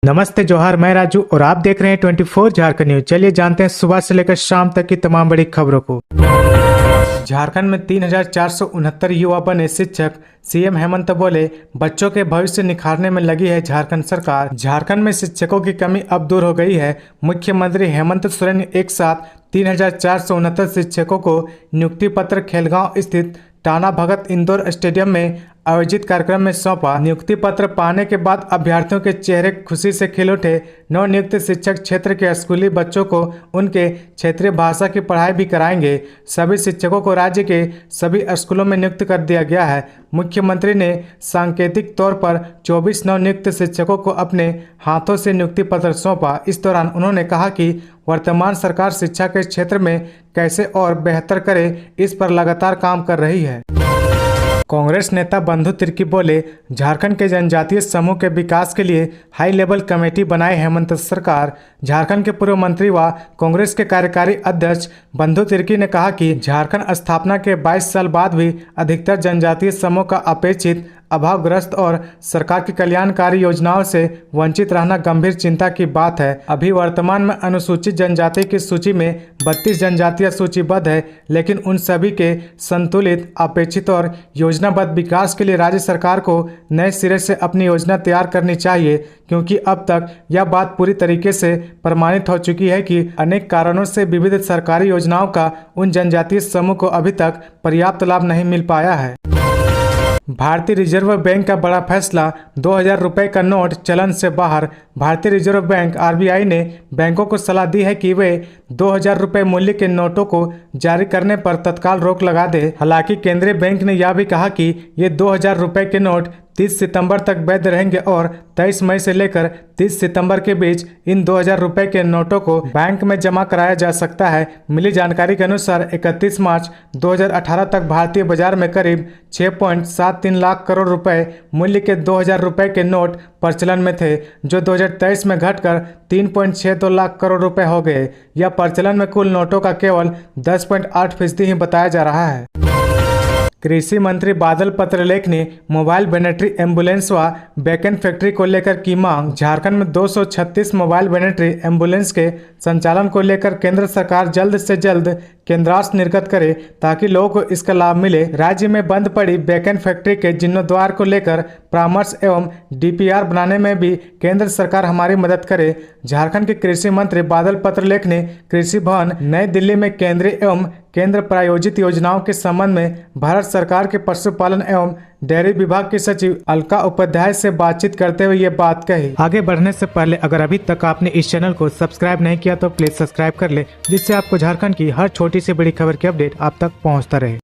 नमस्ते जोहार, मैं राजू और आप देख रहे हैं 24 झारखंड न्यूज। चलिए जानते हैं सुबह से लेकर शाम तक की तमाम बड़ी खबरों को। झारखंड में 3,469 युवा बने शिक्षक। सीएम हेमंत बोले, बच्चों के भविष्य निखारने में लगी है झारखंड सरकार। झारखंड में शिक्षकों की कमी अब दूर हो गई है। मुख्यमंत्री हेमंत सोरेन ने एक साथ 3,469 शिक्षकों को नियुक्ति पत्र खेलगांव स्थित टाना भगत इंदौर स्टेडियम में आयोजित कार्यक्रम में सौंपा। नियुक्ति पत्र पाने के बाद अभ्यर्थियों के चेहरे खुशी से खिल उठे। नवनियुक्त शिक्षक क्षेत्र के स्कूली बच्चों को उनके क्षेत्रीय भाषा की पढ़ाई भी कराएंगे। सभी शिक्षकों को राज्य के सभी स्कूलों में नियुक्त कर दिया गया है। मुख्यमंत्री ने सांकेतिक तौर पर 24 नवनियुक्त शिक्षकों को अपने हाथों से नियुक्ति पत्र सौंपा। इस दौरान उन्होंने कहा कि वर्तमान सरकार शिक्षा के क्षेत्र में कैसे और बेहतर करे, इस पर लगातार काम कर रही है। कांग्रेस नेता बंधु तिर्की बोले, झारखंड के जनजातीय समूह के विकास के लिए हाई लेवल कमेटी बनाए हेमंत सरकार। झारखंड के पूर्व मंत्री व कांग्रेस के कार्यकारी अध्यक्ष बंधु तिर्की ने कहा कि झारखंड स्थापना के 22 साल बाद भी अधिकतर जनजातीय समूह का अपेक्षित अभावग्रस्त और सरकार की कल्याणकारी योजनाओं से वंचित रहना गंभीर चिंता की बात है। अभी वर्तमान में अनुसूचित जनजाति की सूची में 32 जनजातियां सूचीबद्ध है, लेकिन उन सभी के संतुलित, अपेक्षित और योजनाबद्ध विकास के लिए राज्य सरकार को नए सिरे से अपनी योजना तैयार करनी चाहिए, क्योंकि अब तक यह बात पूरी तरीके से प्रमाणित हो चुकी है कि अनेक कारणों से विविध सरकारी योजनाओं का उन जनजातीय समूह को अभी तक पर्याप्त लाभ नहीं मिल पाया है। भारतीय रिजर्व बैंक का बड़ा फैसला, 2000 रुपये का नोट चलन से बाहर। भारतीय रिजर्व बैंक आरबीआई ने बैंकों को सलाह दी है कि वे 2000 रुपये मूल्य के नोटों को जारी करने पर तत्काल रोक लगा दे। हालांकि केंद्रीय बैंक ने यह भी कहा कि ये 2000 रुपये के नोट 30 सितंबर तक वैध रहेंगे और 23 मई से लेकर 30 सितंबर के बीच इन 2000 रुपये के नोटों को बैंक में जमा कराया जा सकता है। मिली जानकारी के अनुसार 31 मार्च 2018 तक भारतीय बाजार में करीब 6.73 लाख करोड़ रुपए मूल्य के 2000 रुपये के नोट प्रचलन में थे, जो 2023 में घटकर 3.62 लाख करोड़ रुपए हो गए। यह प्रचलन में कुल नोटों का केवल 10.8% ही बताया जा रहा है। कृषि मंत्री बादल पत्रलेख ने मोबाइल बैटरी एम्बुलेंस व बैकएंड फैक्ट्री को लेकर की मांग। झारखंड में 236 मोबाइल बैटरी एम्बुलेंस के संचालन को लेकर केंद्र सरकार जल्द से जल्द केंद्रांश निर्गत करे, ताकि लोगों को इसका लाभ मिले। राज्य में बंद पड़ी बैकएंड फैक्ट्री के जीर्णोद्धार को लेकर परामर्श एवं डीपीआर बनाने में भी केंद्र सरकार हमारी मदद करे। झारखंड के कृषि मंत्री बादल पत्रलेख ने कृषि भवन नई दिल्ली में केंद्रीय एवं केंद्र प्रायोजित योजनाओं के संबंध में भारत सरकार के पशुपालन एवं डेयरी विभाग के सचिव अलका उपाध्याय से बातचीत करते हुए ये बात कही। आगे बढ़ने से पहले अगर अभी तक आपने इस चैनल को सब्सक्राइब नहीं किया तो प्लीज सब्सक्राइब कर ले, जिससे आपको झारखंड की हर छोटी से बड़ी खबर की अपडेट आप तक पहुंचता रहे।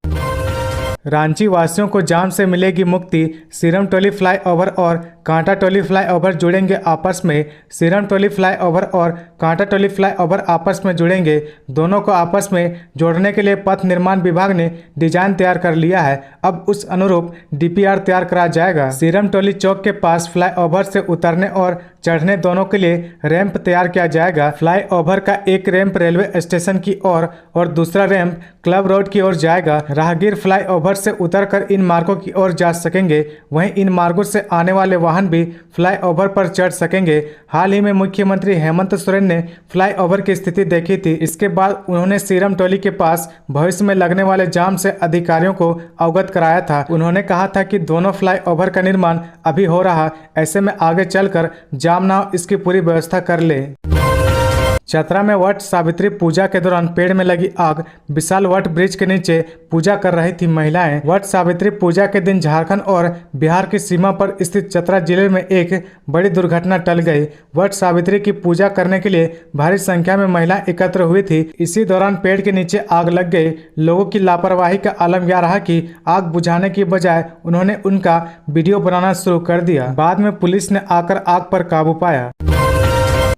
रांची वासियों को जाम से मिलेगी मुक्ति। सीरम टोली फ्लाईओवर और कांटा टोली फ्लाईओवर जुड़ेंगे आपस में। सीरम टोली फ्लाईओवर और कांटा टोली फ्लाईओवर आपस में जुड़ेंगे। दोनों को आपस में जोड़ने के लिए पथ निर्माण विभाग ने डिजाइन तैयार कर लिया है। अब उस अनुरूप डीपीआर तैयार करा जाएगा। सीरम टोली चौक के पास फ्लाईओवर से उतरने और चढ़ने दोनों के लिए रैंप तैयार किया जाएगा। फ्लाईओवर का एक रैंप रेलवे स्टेशन की ओर और दूसरा रैंप क्लब रोड की ओर जाएगा। राहगीर फ्लाईओवर से उतरकर इन मार्गों की ओर जा सकेंगे। वहीं इन मार्गों से आने वाले वाहन भी फ्लाईओवर पर चढ़ सकेंगे। हाल ही में मुख्यमंत्री हेमंत सोरेन ने फ्लाईओवर की स्थिति देखी थी। इसके बाद उन्होंने सीरम टोली के पास भविष्य में लगने वाले जाम से अधिकारियों को अवगत कराया था। उन्होंने कहा था कि दोनों फ्लाईओवर का निर्माण अभी हो रहा, ऐसे में आगे चलकर जाम ना हो, इसकी पूरी व्यवस्था कर ले। चतरा में वट सावित्री पूजा के दौरान पेड़ में लगी आग। विशाल वट ब्रिज के नीचे पूजा कर रही थी महिलाएं। वट सावित्री पूजा के दिन झारखंड और बिहार की सीमा पर स्थित चतरा जिले में एक बड़ी दुर्घटना टल गई। वट सावित्री की पूजा करने के लिए भारी संख्या में महिलाएं एकत्र हुई थी। इसी दौरान पेड़ के नीचे आग लग गई। लोगों की लापरवाही का आलम यह रहा कि आग बुझाने की बजाय उन्होंने उनका वीडियो बनाना शुरू कर दिया। बाद में पुलिस ने आकर आग पर काबू पाया।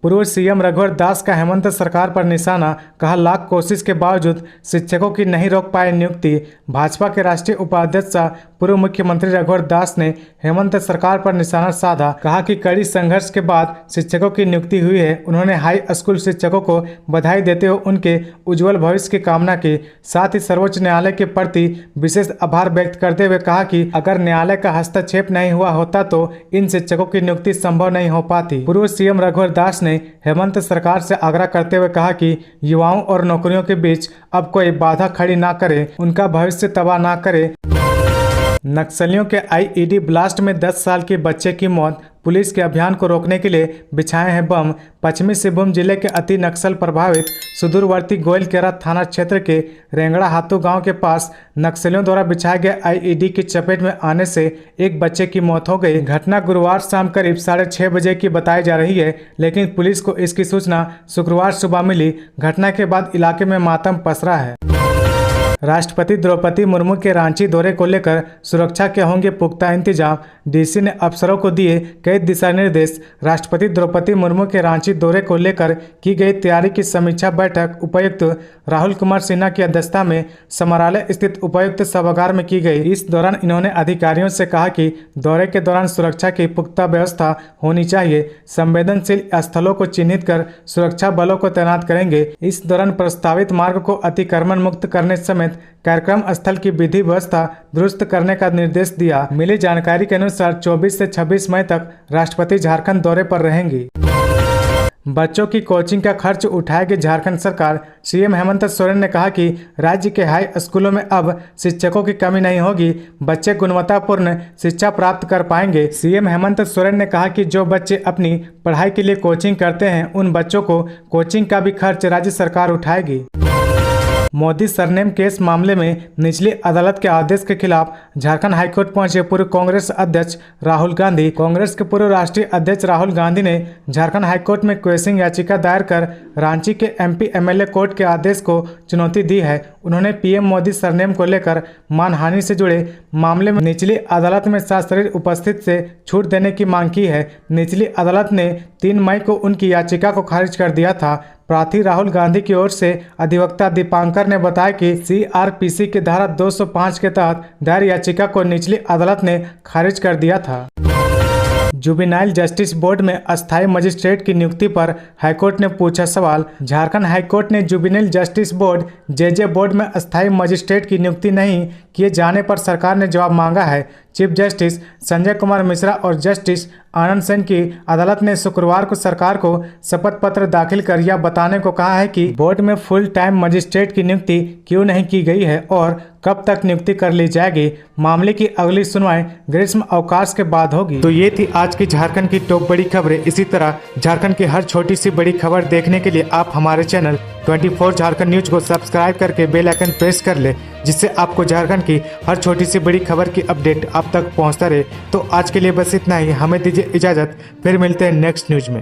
पूर्व सीएम रघुवर दास का हेमंत सरकार पर निशाना, कहा लाख कोशिश के बावजूद शिक्षकों की नहीं रोक पाए नियुक्ति। भाजपा के राष्ट्रीय उपाध्यक्ष पूर्व मुख्यमंत्री रघुवर दास ने हेमंत सरकार पर निशाना साधा, कहा कि कड़ी संघर्ष के बाद शिक्षकों की नियुक्ति हुई है। उन्होंने हाई स्कूल शिक्षकों को बधाई देते हुए उनके उज्जवल भविष्य की कामना की। साथ ही सर्वोच्च न्यायालय के प्रति विशेष आभार व्यक्त करते हुए कहा कि अगर न्यायालय का हस्तक्षेप नहीं हुआ होता तो इन शिक्षकों की नियुक्ति संभव नहीं हो पाती। पूर्व सीएम रघुवर दास ने हेमंत सरकार से आग्रह करते हुए कहा कि युवाओं और नौकरियों के बीच अब कोई बाधा खड़ी ना करे, उनका भविष्य तबाह ना करे। नक्सलियों के आईईडी ब्लास्ट में 10 साल के बच्चे की मौत, पुलिस के अभियान को रोकने के लिए बिछाए हैं बम। पश्चिमी सिंहभूम जिले के अति नक्सल प्रभावित सुदूरवर्ती गोइलकेरा थाना क्षेत्र के रेंगड़ा हाथू गांव के पास नक्सलियों द्वारा बिछाए गए आईईडी की चपेट में आने से एक बच्चे की मौत हो गई। घटना गुरुवार शाम करीब 6:30 बजे की बताई जा रही है, लेकिन पुलिस को इसकी सूचना शुक्रवार सुबह मिली। घटना के बाद इलाके में मातम पसरा है। राष्ट्रपति द्रौपदी मुर्मू के रांची दौरे को लेकर सुरक्षा के होंगे पुख्ता इंतजाम, डीसी ने अफसरों को दिए कई दिशा निर्देश। राष्ट्रपति द्रौपदी मुर्मू के रांची दौरे को लेकर की गई तैयारी की समीक्षा बैठक उपायुक्त राहुल कुमार सिन्हा की अध्यक्षता में समरालय स्थित उपायुक्त सभागार में की गई। इस दौरान इन्होंने अधिकारियों से कहा कि दौरे के दौरान सुरक्षा की पुख्ता व्यवस्था होनी चाहिए। संवेदनशील स्थलों को चिन्हित कर सुरक्षा बलों को तैनात करेंगे। इस दौरान प्रस्तावित मार्ग को अतिक्रमण मुक्त करने समेत कार्यक्रम स्थल की विधि व्यवस्था दुरुस्त करने का निर्देश दिया। मिली जानकारी के अनुसार 24 से 26 मई तक राष्ट्रपति झारखंड दौरे पर रहेंगी। बच्चों की कोचिंग का खर्च उठाएगी झारखंड सरकार। सीएम हेमंत सोरेन ने कहा कि राज्य के हाई स्कूलों में अब शिक्षकों की कमी नहीं होगी, बच्चे गुणवत्तापूर्ण शिक्षा प्राप्त कर पाएंगे। सीएम हेमंत सोरेन ने कहा कि जो बच्चे अपनी पढ़ाई के लिए कोचिंग करते हैं उन बच्चों को कोचिंग का भी खर्च राज्य सरकार उठाएगी। मोदी सरनेम केस मामले में निचली अदालत के आदेश के खिलाफ झारखंड हाईकोर्ट पहुंचे पूर्व कांग्रेस अध्यक्ष राहुल गांधी। कांग्रेस के पूर्व राष्ट्रीय अध्यक्ष राहुल गांधी ने झारखंड हाईकोर्ट में क्वेशिंग याचिका दायर कर रांची के एमपी एमएलए कोर्ट के आदेश को चुनौती दी है। उन्होंने पीएम मोदी सरनेम को लेकर मानहानि से जुड़े मामले में निचली अदालत में सशरीर उपस्थित से छूट देने की मांग की है। निचली अदालत ने 3 मई को उनकी याचिका को खारिज कर दिया था। प्रार्थी राहुल गांधी की ओर से अधिवक्ता दीपांकर ने बताया कि सीआरपीसी की धारा 205 के तहत दायर याचिका को निचली अदालत ने खारिज कर दिया था। जुवेनाइल जस्टिस बोर्ड में अस्थायी मजिस्ट्रेट की नियुक्ति पर हाईकोर्ट ने पूछा सवाल। झारखंड हाईकोर्ट ने juvenile justice board JJ board में अस्थायी मजिस्ट्रेट की नियुक्ति नहीं किए जाने पर सरकार ने जवाब मांगा है। चीफ जस्टिस संजय कुमार मिश्रा और जस्टिस आनंद सेन की अदालत ने शुक्रवार को सरकार को शपथ पत्र दाखिल कर यह बताने को कहा है कि बोर्ड में फुल टाइम मजिस्ट्रेट की नियुक्ति क्यों नहीं की गई है और कब तक नियुक्ति कर ली जाएगी। मामले की अगली सुनवाई ग्रीष्म अवकाश के बाद होगी। तो ये थी आज की झारखंड की टॉप बड़ी खबरें। इसी तरह झारखंड की हर छोटी सी बड़ी खबर देखने के लिए आप हमारे चैनल 24 झारखंड न्यूज को सब्सक्राइब करके बेल आइकन प्रेस कर ले, जिससे आपको झारखंड की हर छोटी सी बड़ी खबर की अपडेट आप तक पहुंचता रहे। तो आज के लिए बस इतना ही, हमें दीजिए इजाजत, फिर मिलते हैं नेक्स्ट न्यूज में।